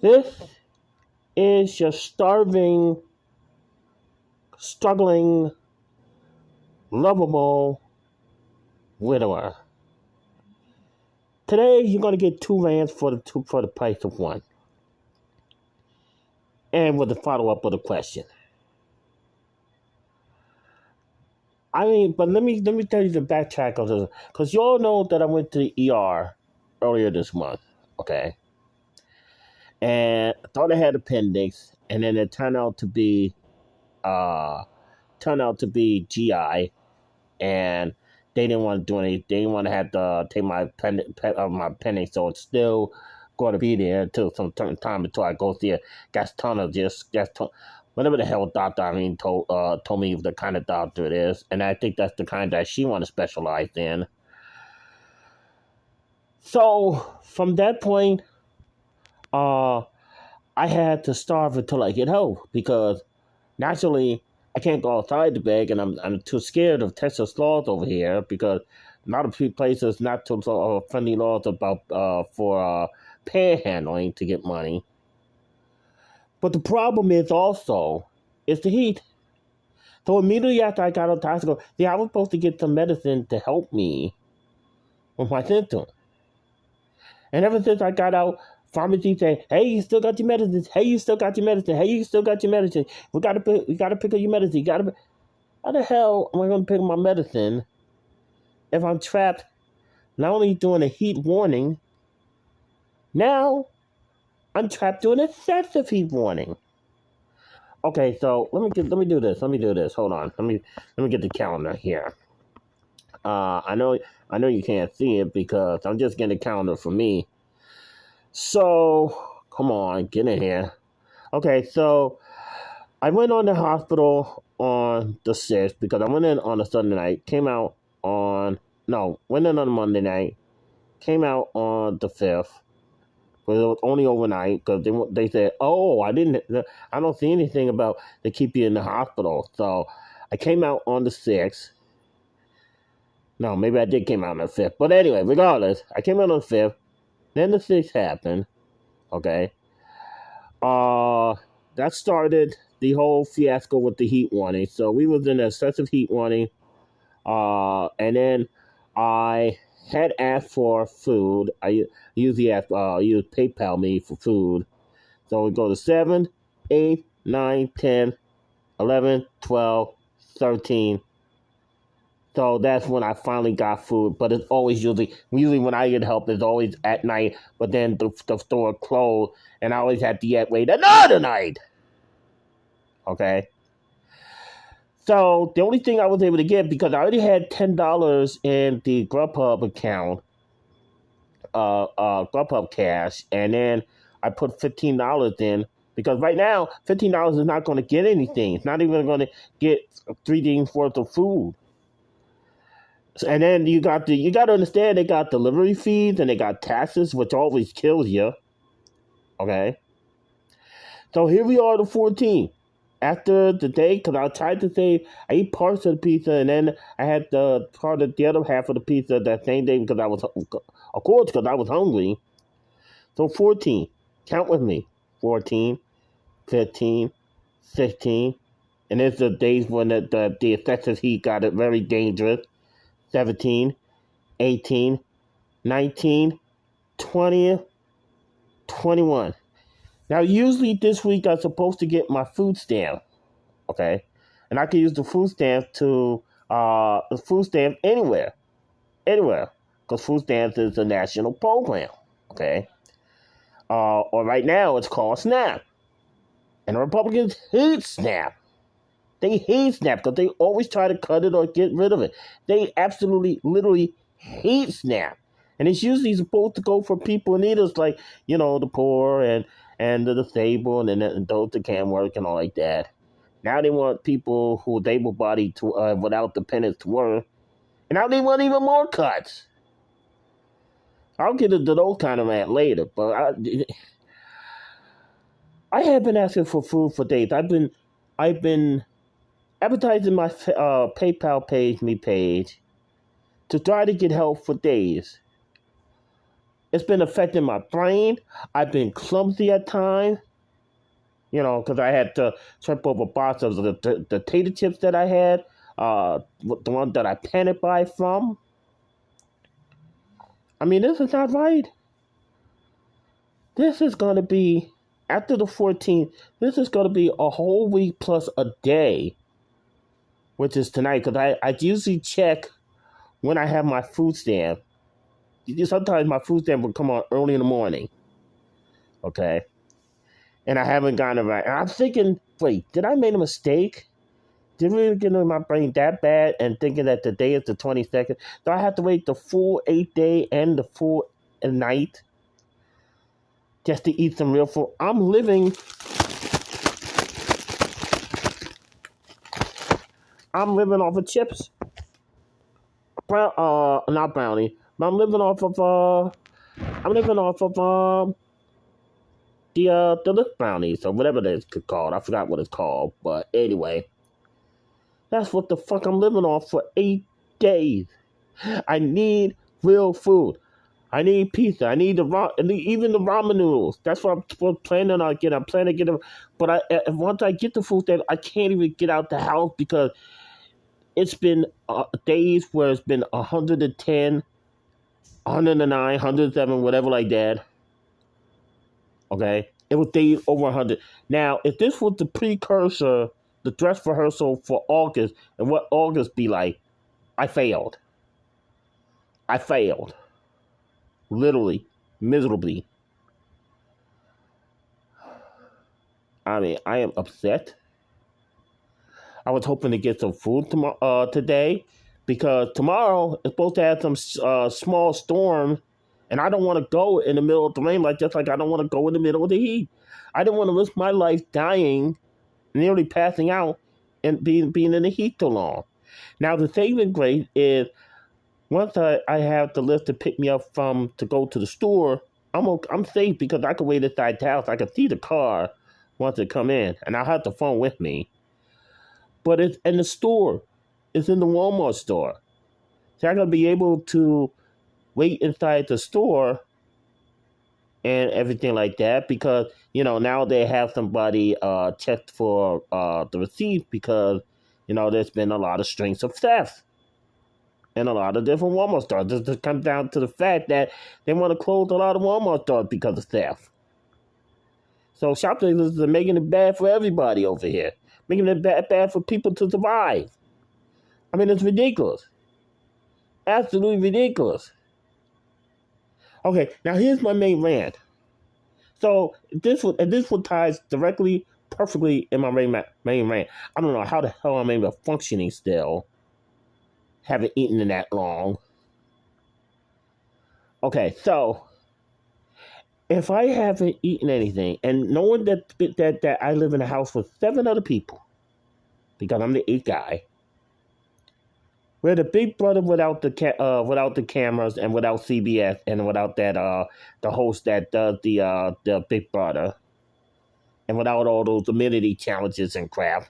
This is your starving, struggling, lovable widower. Today you're gonna get 2 rands for the price of one, and with the follow up with a question. I mean, but let me tell you the backtrack of this, because you all know that I went to the ER earlier this month. Okay, and I thought I had appendix, and then it uh turned out to be GI, and they didn't want to do anything. They didn't want to have to take my appendix, so it's still going to be there until some certain time until I go see a whatever the hell doctor told me the kind of doctor it is, and I think that's the kind that she want to specialize in. So from that point, uh, I had to starve until I get home because naturally I can't go outside the bag, and I'm too scared of Texas laws over here because a lot of places not too friendly laws about for panhandling to get money. But the problem is also is the heat. So immediately after I got out of the hospital, I was supposed to get some medicine to help me with my symptoms. And ever since I got out, pharmacy saying, "Hey, you still got your medicine. Hey, you still got your medicine. Hey, you still got your medicine. We gotta pick up your medicine. You gotta." How the hell am I gonna pick up my medicine if I'm trapped? Not only doing a heat warning, now I'm trapped doing excessive heat warning. Okay, so let me do this. Let me do this. Hold on. Let me get the calendar here. I know you can't see it because I'm just getting the calendar for me. So come on, get in here. Okay, so I went on the hospital on the 6th because I went in on a Sunday night. Went in on a Monday night. Came out on the 5th. But it was only overnight because they said, "Oh, I don't see anything about to keep you in the hospital." So I came out on the 6th. No, maybe I did came out on the 5th. But anyway, regardless, I came out on the 5th. Then the 6th happened. Okay. Uh, that started the whole fiasco with the heat warning. So we was in excessive heat warning. And then I had asked for food. I usually use PayPal me for food. So we go to 7, 8, 9, 10, 11, 12, 13. So that's when I finally got food. But it's always usually when I get help, it's always at night. But then the store closed, and I always had to wait another night. Okay. So the only thing I was able to get, because I already had $10 in the Grubhub account, Grubhub cash, and then I put $15 in because right now $15 is not going to get anything. It's not even going to get 3 days worth of food. And then you got to understand they got delivery fees and they got taxes, which always kills you. Okay, so here we are, the 14th. After the day, because I tried to say I eat parts of the pizza, and then I had the part of the other half of the pizza that same day because I was hungry. So 14, count with me: 14, 15, 16, and it's the days when the excessive heat got it very dangerous. 17, 18, 19, 20, 21. Now, usually this week I'm supposed to get my food stamp, okay? And I can use the food stamp anywhere, because food stamps is a national program, okay? Or right now it's called SNAP, and the Republicans hate SNAP. They hate SNAP because they always try to cut it or get rid of it. They absolutely, literally hate SNAP. And it's usually supposed to go for people in need, like, the poor and the disabled and those that can't work and all like that. Now they want people who are able-bodied to without dependents to work. And now they want even more cuts. I'll get into those kind of at later. But I have been asking for food for days. I've been advertising my PayPal page to try to get help for days. It's been affecting my brain. I've been clumsy at times, because I had to trip over a box of the tater chips that I had, the one that I panic buy from. I mean, this is not right. This is going to be, after the 14th, this is going to be a whole week plus a day, which is tonight, because I usually check when I have my food stamp. Sometimes my food stamp will come on early in the morning, okay? And I haven't gotten it right. And I'm thinking, wait, did I make a mistake? Did it really get in my brain that bad and thinking that the day is the 22nd? Do I have to wait the full 8-day and the full night just to eat some real food? I'm living off of chips. Not brownie, but I'm living off of the lip brownies or whatever it's called. I forgot what it's called, but anyway, that's what the fuck I'm living off for 8 days. I need real food. I need pizza. I need even the ramen noodles. That's what I'm planning on getting. I'm planning to get them, but once I get the food, then I can't even get out the house because it's been days where it's been 110, 109, 107, whatever like that. Okay, it was days over 100. Now, if this was the precursor, the dress rehearsal for August, and what August be like, I failed. I failed. Literally, miserably. I mean, I am upset. I was hoping to get some food today, because tomorrow is supposed to have some small storm, and I don't want to go in the middle of the rain like I don't want to go in the middle of the heat. I didn't want to risk my life dying, nearly passing out, and being in the heat too long. Now the saving grace is once I have the lift to pick me up to go to the store, I'm safe because I can wait inside the house. I can see the car once it come in, and I'll have the phone with me. But it's in the store. It's in the Walmart store. So I'm going to be able to wait inside the store and everything like that because, now they have somebody checked for the receipt because, there's been a lot of strings of theft in a lot of different Walmart stores. This just comes down to the fact that they want to close a lot of Walmart stores because of theft. So shoplifting are making it bad for everybody over here. Making it bad for people to survive. I mean, it's ridiculous. Absolutely ridiculous. Okay, now here's my main rant. So this one ties directly, perfectly in my main rant. I don't know how the hell I'm able to functioning still. Haven't eaten in that long. Okay, so if I haven't eaten anything, and knowing that I live in a house with 7 other people, because I'm the 8th guy, we're the big brother without the cameras and without CBS and without that the host that does the big brother, and without all those immunity challenges and crap.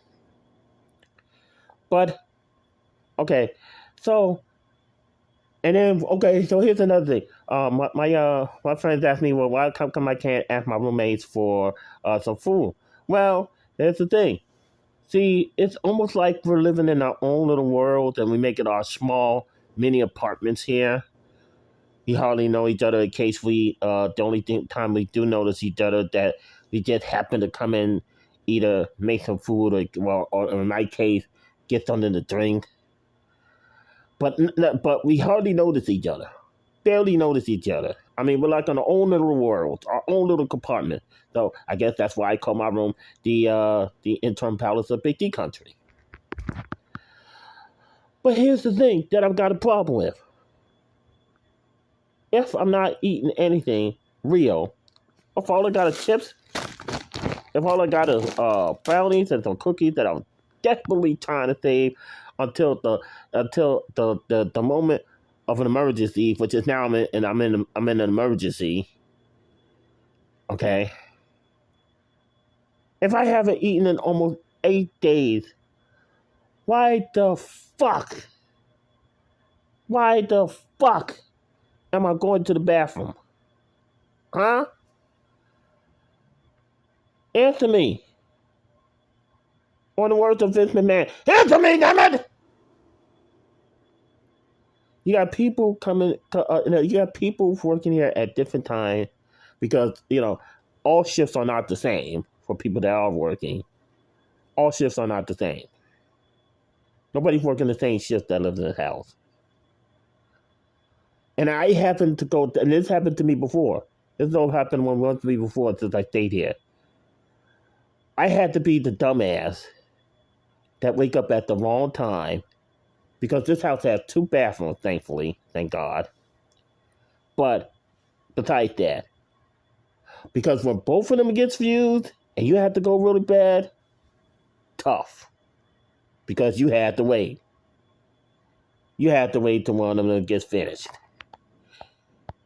But okay, so. And then, okay, so here's another thing. My friends asked me, well, why come I can't ask my roommates for some food? Well, there's the thing. See, it's almost like we're living in our own little world, and we make it our small mini apartments here. We hardly know each other. In case the only time we do notice each other that we just happen to come in, either make some food or in my case, get something to drink. But we hardly notice each other. Barely notice each other. I mean, we're like in our own little world, our own little compartment. So I guess that's why I call my room the interim palace of Big D Country. But here's the thing that I've got a problem with. If I'm not eating anything real, if all I got is chips, if all I got is brownies and some cookies that I'm desperately trying to save until the moment of an emergency, which is now I'm in an emergency. Okay. If I haven't eaten in almost 8 days, why the fuck? Why the fuck am I going to the bathroom? Huh? Answer me. On the words of Vince McMahon. Answer me, damn it! You got people coming. You got people working here at different times because all shifts are not the same for people that are working. All shifts are not the same. Nobody's working the same shift that lives in the house. And I happened to go, and this happened to me before. This all happened once to me before since I stayed here. I had to be the dumbass that wake up at the wrong time because this house has 2 bathrooms, thankfully, thank God. But besides that, because when both of them gets fused and you have to go really bad, tough. Because you had to wait. You had to wait till one of them gets finished.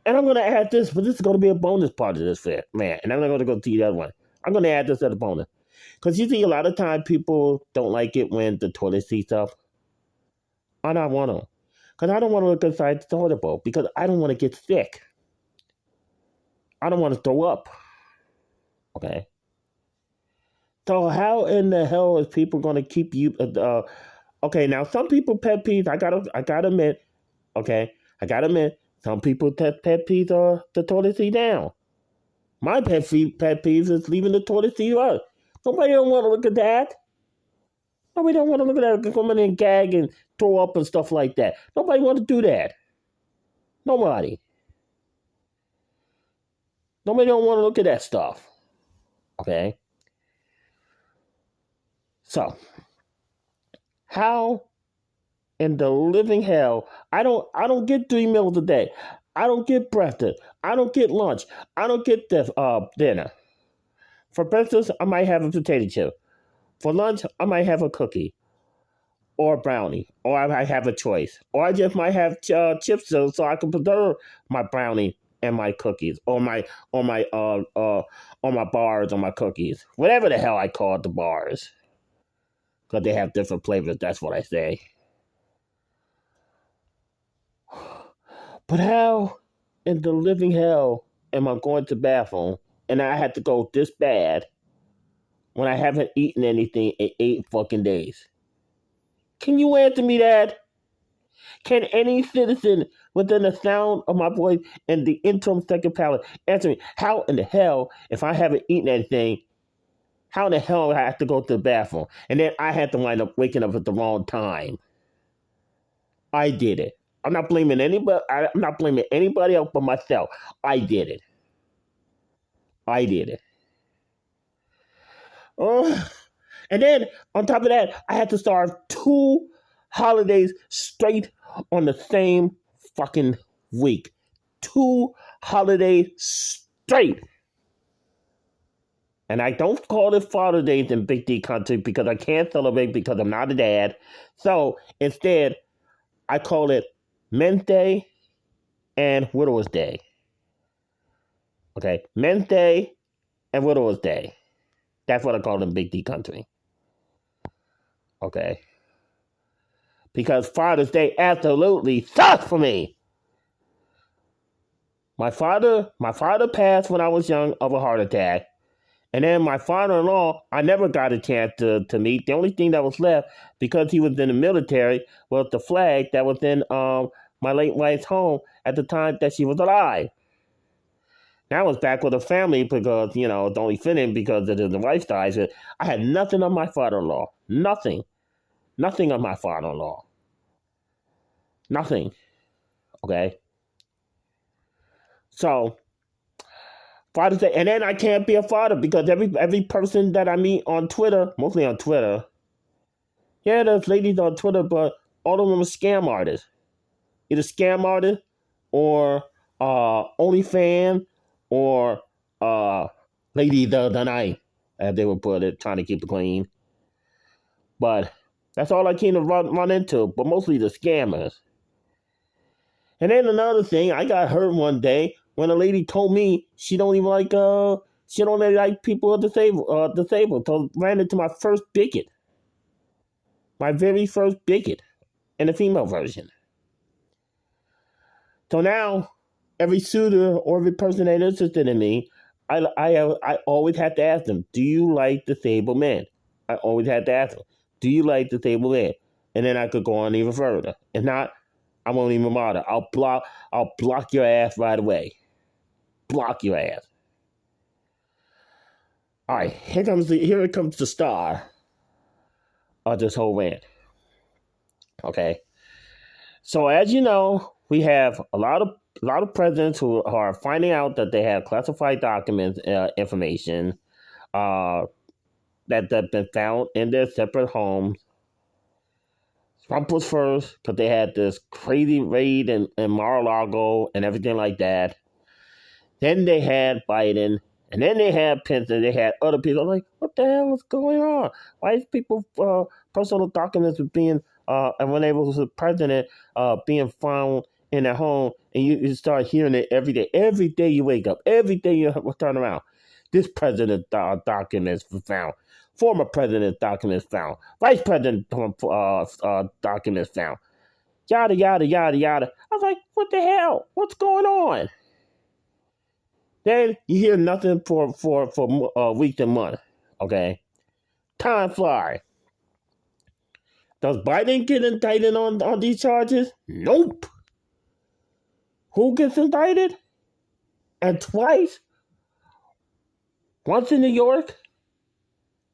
And I'm going to add this, but this is going to be a bonus part of this, man. And I'm not going to go to the other one. I'm going to add this as a bonus. Because you see, a lot of time people don't like it when the toilet seats up. I don't want to. Because I don't want to look inside the toilet bowl. Because I don't want to get sick. I don't want to throw up. Okay? So how in the hell is people going to keep you... okay, now some people pet peeves, I gotta admit, okay? I gotta admit, some people pet peeves are the toilet seat down. My pet peeves is leaving the toilet seat up. Nobody don't want to look at that. Nobody don't want to look at that. Come in and gag and throw up and stuff like that. Nobody want to do that. Nobody. Nobody don't want to look at that stuff. Okay? So, how in the living hell, I don't get 3 meals a day. I don't get breakfast. I don't get lunch. I don't get this dinner. For breakfast, I might have a potato chip. For lunch, I might have a cookie or a brownie, or I might have a choice, or I just might have chips so I can preserve my brownie and my cookies, or my bars or my cookies, whatever the hell I call it, the bars, because they have different flavors. That's what I say. But how in the living hell am I going to the bathroom and I had to go this bad when I haven't eaten anything in 8 fucking days? Can you answer me that? Can any citizen within the sound of my voice and the interim second palate answer me? How in the hell, if I haven't eaten anything, how in the hell I have to go to the bathroom? And then I had to wind up waking up at the wrong time. I did it. I'm not blaming anybody. I'm not blaming anybody else but myself. I did it. I did it. Oh, and then on top of that, I had to starve 2 holidays straight on the same fucking week. 2 holidays straight. And I don't call it Father's Day in Big D country because I can't celebrate because I'm not a dad. So instead, I call it Men's Day and Widow's Day. Okay, Men's Day and Widow's Day. That's what I call it in Big D country. Okay. Because Father's Day absolutely sucks for me. My father passed when I was young of a heart attack. And then my father-in-law, I never got a chance to meet. The only thing that was left, because he was in the military, was the flag that was in my late wife's home at the time that she was alive. Now I was back with a family because, it's only fitting because of the wife died. So I had nothing on my father-in-law. Nothing. Nothing on my father-in-law. Nothing. Okay? So, Father's Day, and then I can't be a father because every person that I meet on Twitter, mostly on Twitter, yeah, there's ladies on Twitter, but all of them are scam artists. Either scam artists or OnlyFans or Lady the Night, as they would put it, trying to keep it clean. But that's all I came to run into, but mostly the scammers. And then another thing, I got hurt one day when a lady told me she don't even like people who are disabled. So I ran into my first bigot. My very first bigot in the female version. So now every suitor or every person that is interested in me, I always have to ask them, do you like disabled men? I always have to ask them, do you like disabled men? And then I could go on even further. If not, I won't even bother. I'll block your ass right away. Block your ass. All right, here it comes the star of this whole rant. Okay, so as you know, we have a lot of presidents who are finding out that they have classified documents information that have been found in their separate homes. Trump was first because they had this crazy raid in Mar-a-Lago and everything like that. Then they had Biden, and then they had Pence, and they had other people. I'm like, what the hell is going on? Why is people personal documents being and when they was the president being found in their home, and you start hearing it every day. Every day you wake up, every day you turn around. This president documents found. Former president documents found. Vice president documents found. Yada yada yada yada. I was like, what the hell? What's going on? Then you hear nothing for weeks and months. Okay, time flies. Does Biden get indicted on these charges? Nope. Who gets indicted? And twice? Once in New York?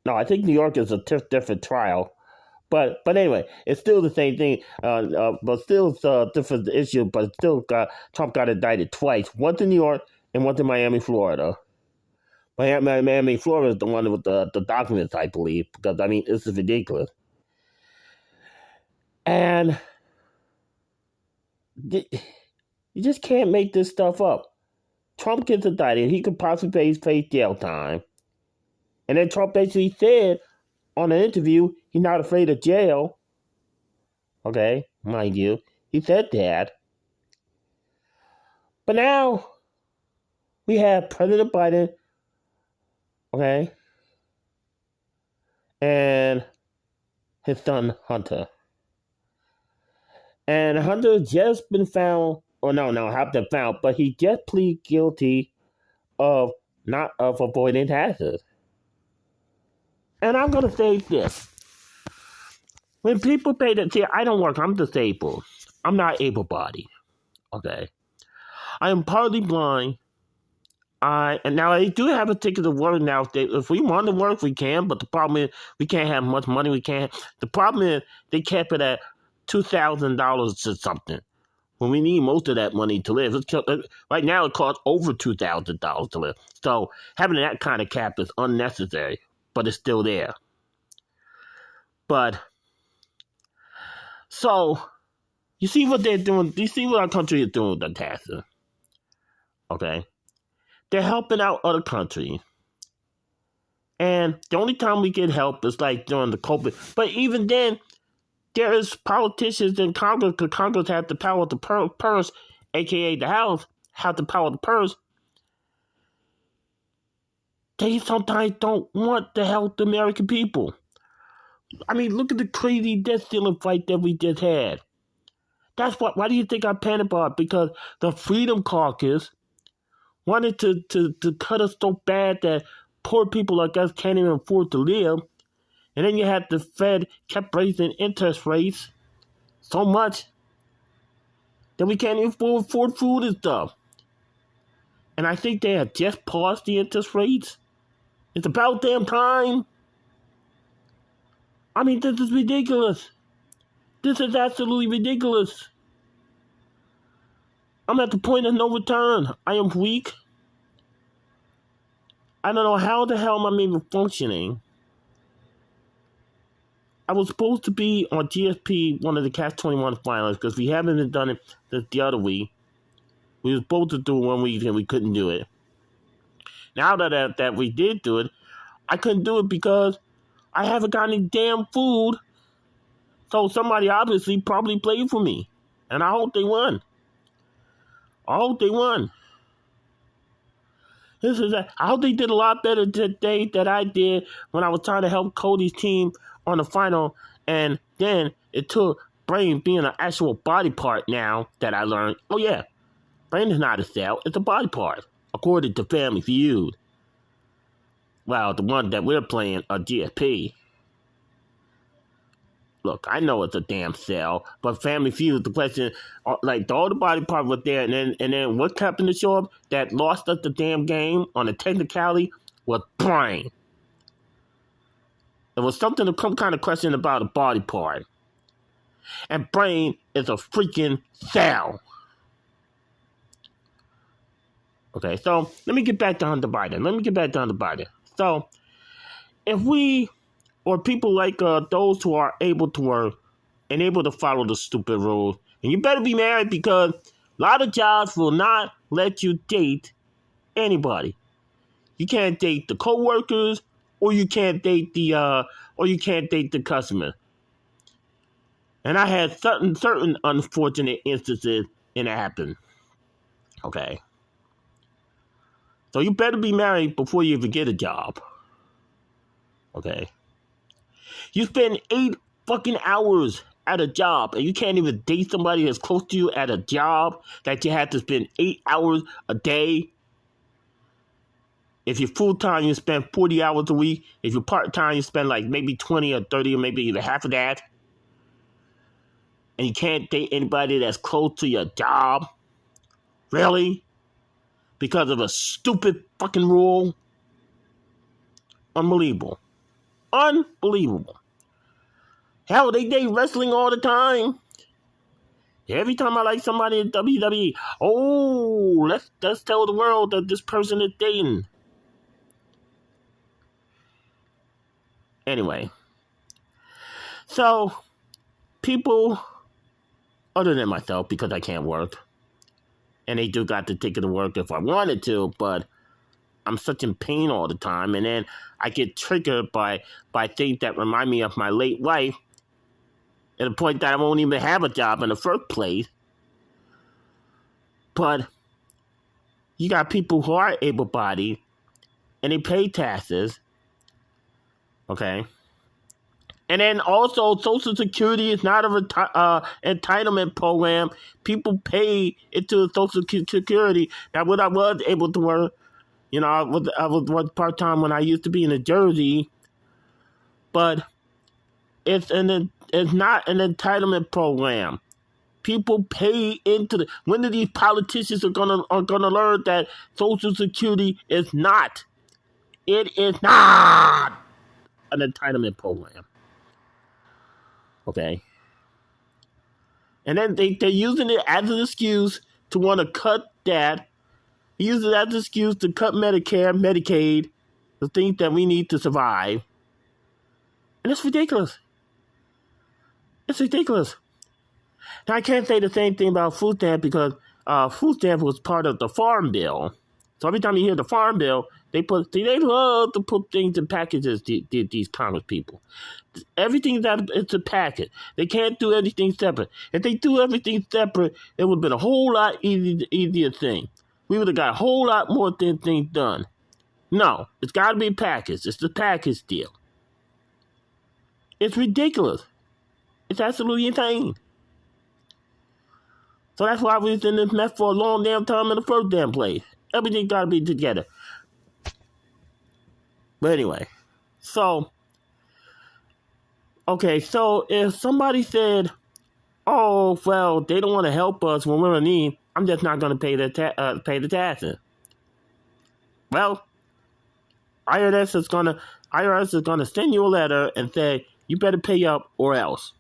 No, I think New York is a different trial. But anyway, it's still the same thing. But still it's a different issue. But still, Trump got indicted twice. Once in New York and once in Miami, Florida. Miami, Florida is the one with the documents, I believe. Because, I mean, this is ridiculous. And you just can't make this stuff up. Trump gets indicted. He could possibly face jail time. And then Trump basically said on an interview he's not afraid of jail. Okay, mind you. He said that. But now we have President Biden, okay, and his son Hunter. And Hunter just been found, or no, have been found, but he just pleaded guilty of not of avoiding taxes. And I'm gonna say this: when people pay that, see, I don't work. I'm disabled. I'm not able-bodied. Okay, I am partly blind. And now I do have a ticket to work now. If we want to work, we can. But the problem is we can't have much money. We can't. The problem is they kept it at $2,000 or something when we need most of that money to live. Right now, it costs over $2,000 to live. So having that kind of cap is unnecessary, but it's still there. But so you see what they're doing. You see what our country is doing with the taxes. Okay. They're helping out other countries. And the only time we get help is like during the COVID. But even then, there is politicians in Congress, because Congress has the power of the purse, a.k.a. the House, have the power of the purse. They sometimes don't want to help the American people. I mean, look at the crazy debt ceiling fight that we just had. That's why do you think I panicked about it? Because the Freedom Caucus wanted to cut us so bad that poor people like us can't even afford to live. And then you had the Fed kept raising interest rates so much that we can't even afford food and stuff. And I think they have just paused the interest rates. It's about damn time. I mean, this is ridiculous. This is absolutely ridiculous. I'm at the point of no return. I am weak. I don't know how the hell I'm even functioning. I was supposed to be on GSP, one of the Catch 21 finalists, because we haven't been done it the other week. We were supposed to do it 1 week and we couldn't do it. Now that we did do it, I couldn't do it because I haven't got any damn food. So somebody obviously probably played for me. And I hope they won. I hope they did a lot better today than I did when I was trying to help Cody's team on the final. And then it took brain being an actual body part now that I learned. Oh, yeah. Brain is not a cell, it's a body part, according to Family Feud. Well, the one that we're playing, a GSP. Look, I know it's a damn cell, but Family Feud, the question, like all the body part was there, and then what happened to show up that lost us the damn game on a technicality was Brain. It was some kind of question about a body part. And Brain is a freaking cell. Okay, so let me get back down to Biden. So, if we, or people like those who are able to work and able to follow the stupid rules, and you better be married because a lot of jobs will not let you date anybody. You can't date the co-workers, or you can't date the customer. And I had certain unfortunate instances and it happened. Okay. So you better be married before you even get a job. Okay. You spend 8 fucking hours at a job and you can't even date somebody that's close to you at a job that you have to spend 8 hours a day. If you're full-time, you spend 40 hours a week. If you're part-time, you spend like maybe 20 or 30 or maybe even half of that. And you can't date anybody that's close to your job? Really? Because of a stupid fucking rule? Unbelievable. Unbelievable. Hell, they date wrestling all the time. Every time I like somebody in WWE, let's tell the world that this person is dating. Anyway. So, people other than myself, because I can't work, and they do got the ticket to work if I wanted to, but I'm such in pain all the time, and then I get triggered by things that remind me of my late wife, at the point that I won't even have a job in the first place. But you got people who are able-bodied, and they pay taxes, okay? And then also, Social Security is not a entitlement program. People pay into Social Security. That when I was able to work, you know, I was part-time when I used to be in New Jersey, but it's not an entitlement program. People pay into the. When are these politicians are gonna learn that Social Security is not? It is not an entitlement program. Okay. And then they're using it as an excuse to want to cut that. Use it as an excuse to cut Medicare, Medicaid, the things that we need to survive. And it's ridiculous. It's ridiculous. Now, I can't say the same thing about food stamp because food stamp was part of the Farm Bill. So every time you hear the Farm Bill, they love to put things in packages, these Congress people. Everything that it's a packet. They can't do anything separate. If they do everything separate, it would have been a whole lot easier thing. We would have got a whole lot more things done. No, it's got to be packaged. It's the package deal. It's ridiculous. It's absolutely insane. So that's why we was in this mess for a long damn time in the first damn place. Everything got to be together. But anyway, so if somebody said, "Oh, well, they don't want to help us when we're in need," I'm just not going to pay the taxes. Well, IRS is gonna send you a letter and say you better pay up or else.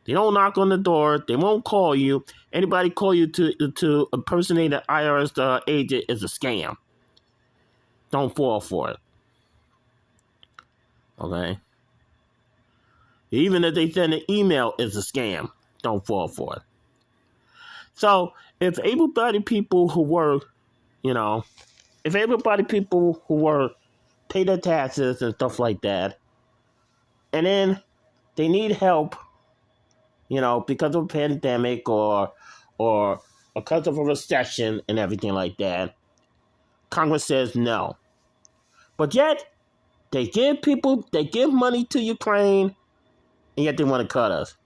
They don't knock on the door. They won't call you. Anybody call you to impersonate an IRS agent is a scam. Don't fall for it. Okay? Even if they send an email, it's a scam. Don't fall for it. So, if able-bodied people who work, pay their taxes and stuff like that, and then they need help, because of a pandemic or because of a recession and everything like that, Congress says no. But yet, they give money to Ukraine, and yet they want to cut us.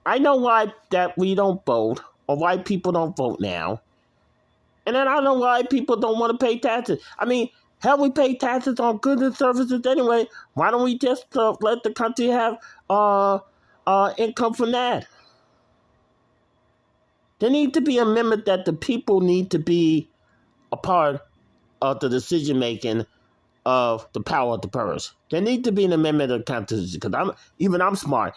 I know why that we don't vote, or why people don't vote now. And then I don't know why people don't want to pay taxes. I mean, hell, we pay taxes on goods and services anyway. Why don't we just let the country have income from that? There needs to be an amendment that the people need to be a part of the decision making of the power of the purse. There needs to be an amendment of the Constitution, because I'm smart.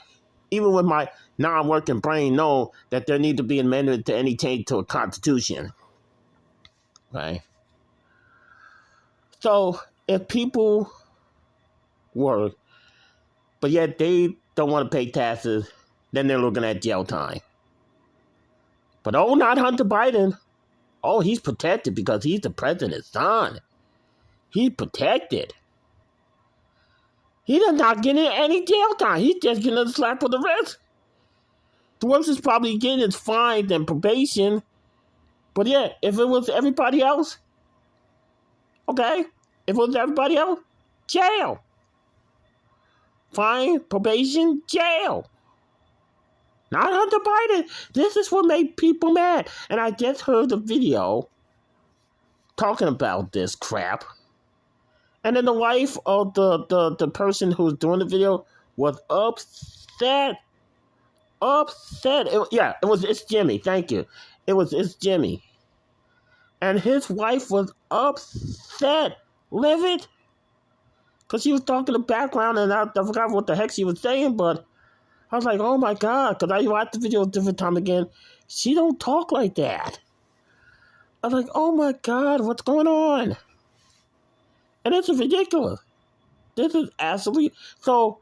Even with my non-working brain, know that there needs to be an amendment to any change to a Constitution. Right? So if people work, but yet they don't want to pay taxes, then they're looking at jail time. But not Hunter Biden. Oh, he's protected because he's the president's son. He's protected. He does not get any jail time. He's just getting a slap on the wrist. The worst is probably getting his fine and probation. But yeah, if it was everybody else, okay. If it was everybody else, jail. Fine, probation, jail. Not Hunter Biden. This is what made people mad. And I just heard a video talking about this crap. And then the wife of the person who was doing the video was upset. It's Jimmy. Thank you. It's Jimmy. And his wife was upset. Livid. Because she was talking the background and I forgot what the heck she was saying, but I was like, oh my God, because I watched the video a different time again. She don't talk like that. I was like, oh my God, what's going on? And this is ridiculous. This is absolutely... So,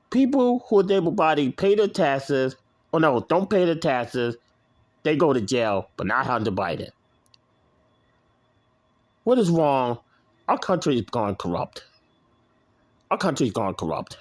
people who are able-bodied pay their taxes, or no, don't pay their taxes, they go to jail, but not Hunter Biden. What is wrong? Our country is gone corrupt. Our country is gone corrupt.